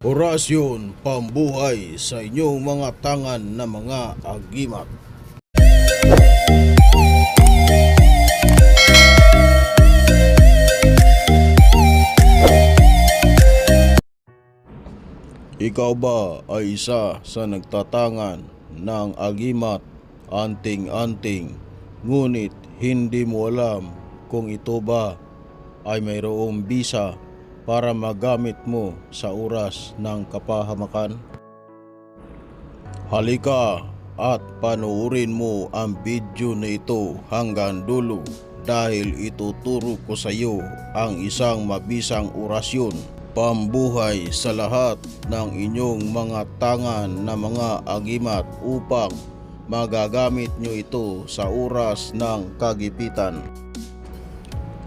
Orasyon pambuhay sa inyong mga tangan na mga agimat. Ikaw ba ay isa sa nagtatangan ng agimat, anting-anting, ngunit hindi mo alam kung ito ba ay mayroong bisa para magamit mo sa oras ng kapahamakan? Halika at panoorin mo ang video na ito hanggang dulo dahil ituturo ko sa iyo ang isang mabisang orasyon pambuhay sa lahat ng inyong mga tangan na mga agimat upang magagamit nyo ito sa oras ng kagipitan.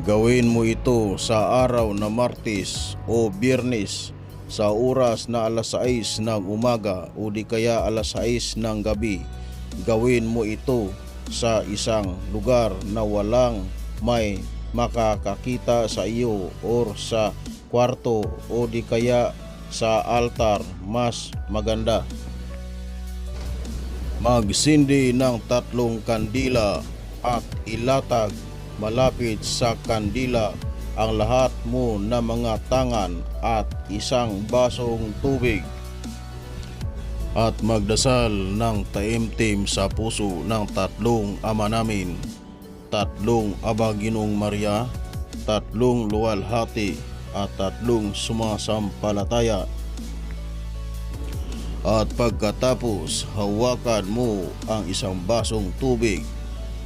Gawin mo ito sa araw na Martes o Biyernes sa oras na alas 6 ng umaga o di kaya alas 6 ng gabi. Gawin mo ito sa isang lugar na walang may makakakita sa iyo or sa kwarto o di kaya sa altar, mas maganda. Magsindi ng 3 kandila at ilatag malapit sa kandila ang lahat mo na mga tangan at isang basong tubig. At magdasal ng taimtim sa puso ng 3 Ama Namin, 3 Aba Ginoong Maria, 3 luwalhati at 3 sumasampalataya. At pagkatapos, hawakan mo ang isang basong tubig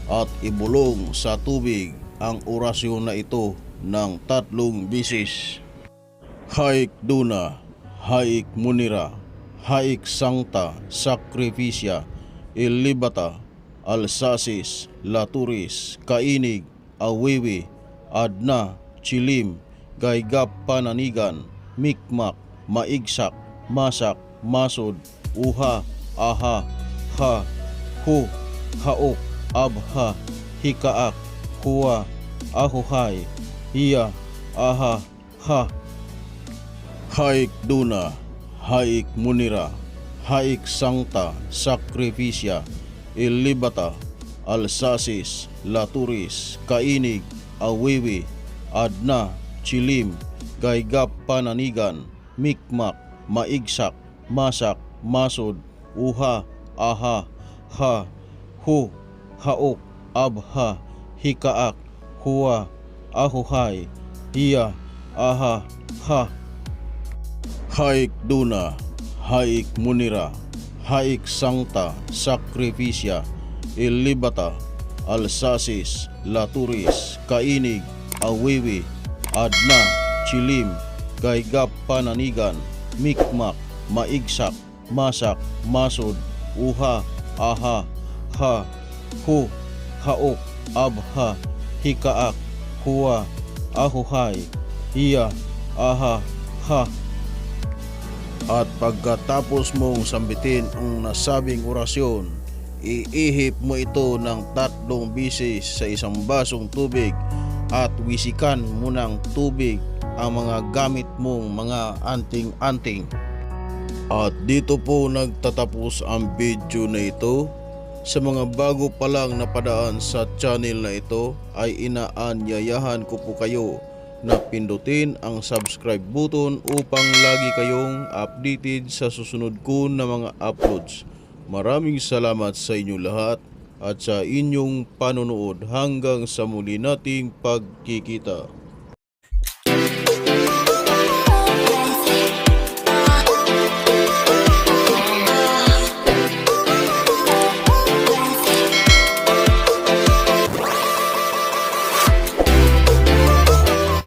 at ibulong sa tubig ang orasyon na ito ng 3 bisis. Haik Duna, Haik Munira, Haik Sancta Sacrificia, Ilibata, Alsasis, Laturis, Kainig, Awiwi, Adna, Chilim, Gaygap Pananigan, Mikmak, Maigsak, Masak, Masod, Uha, Aha, Ha, Hu, Haok, Abha, Hikaak, Huwa, Ahuhay, Hiya, Aha, Ha. Haik Duna, Haik Munira, Haik Sancta Sacrificia, Ilibata, Alsasis, Laturis, Kainig, Awiwi, Adna, Chilim, Gaygap Pananigan, Mikmak, Maigsak, Masak, Masod, Uha, Aha, Ha, Hu, Haok, Abha, Hikaak, Huwa, Ahuhay, Hiya, Aha, Ha. Haik Duna, Haik Munira, Haik Sancta Sacrificia, Ilibata, Alsasis, Laturis, Kainig, Awiwi, Adna, Chilim, Gaygap Pananigan, Mikmak, Maigsak, Masak, Masod, Uha, Aha, Ha, Hu, Haok, Abha, Hikaak, Huwa, Ahuhay, Hiya, Aha, Ha. At pagkatapos mong sambitin ang nasabing orasyon, iihip mo ito ng 3 bisis sa isang basong tubig at wisikan mo ng tubig ang mga gamit mong mga anting-anting. At dito po nagtatapos ang video na ito. Sa mga bago pa lang napadaan sa channel na ito ay inaanyayahan ko po kayo na pindutin ang subscribe button upang lagi kayong updated sa susunod ko na mga uploads. Maraming salamat sa inyo lahat at sa inyong panonood hanggang sa muli nating pagkikita.